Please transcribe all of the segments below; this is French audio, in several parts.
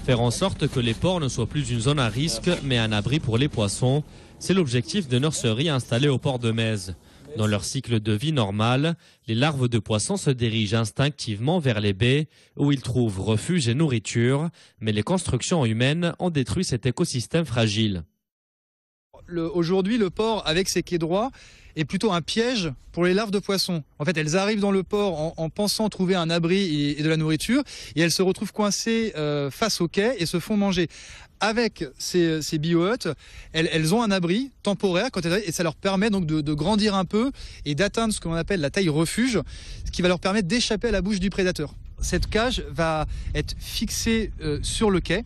Faire en sorte que les ports ne soient plus une zone à risque, mais un abri pour les poissons, c'est l'objectif de nurseries installées au port de Mèze. Dans leur cycle de vie normal, les larves de poissons se dirigent instinctivement vers les baies où ils trouvent refuge et nourriture, mais les constructions humaines ont détruit cet écosystème fragile. Aujourd'hui, le port, avec ses quais droits, est plutôt un piège pour les larves de poissons. En fait, elles arrivent dans le port en pensant trouver un abri et de la nourriture, et elles se retrouvent coincées face au quai et se font manger. Avec ces bio-huttes, elles ont un abri temporaire et ça leur permet donc de grandir un peu et d'atteindre ce qu'on appelle la taille refuge, ce qui va leur permettre d'échapper à la bouche du prédateur. Cette cage va être fixée sur le quai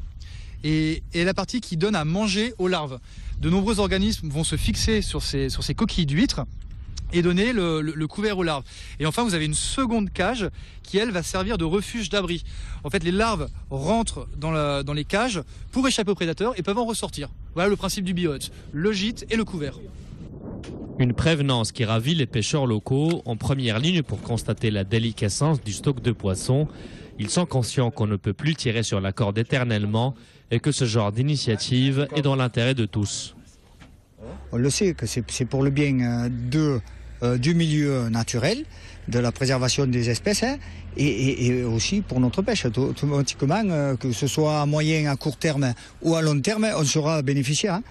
et est la partie qui donne à manger aux larves. De nombreux organismes vont se fixer sur ces coquilles d'huîtres et donner le couvert aux larves. Et enfin, vous avez une seconde cage qui, elle, va servir de refuge d'abri. En fait, les larves rentrent dans les cages pour échapper aux prédateurs et peuvent en ressortir. Voilà le principe du bio-hut, le gîte et le couvert. Une prévenance qui ravit les pêcheurs locaux en première ligne pour constater la déliquescence du stock de poissons. Ils sont conscients qu'on ne peut plus tirer sur la corde éternellement et que ce genre d'initiative est dans l'intérêt de tous. On le sait que c'est pour le bien du milieu naturel, de la préservation des espèces et aussi pour notre pêche. Automatiquement, que ce soit à moyen, à court terme ou à long terme, on sera bénéficiaire.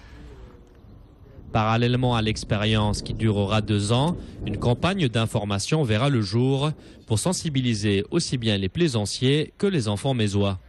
Parallèlement à l'expérience qui durera 2 ans, une campagne d'information verra le jour pour sensibiliser aussi bien les plaisanciers que les enfants mézois.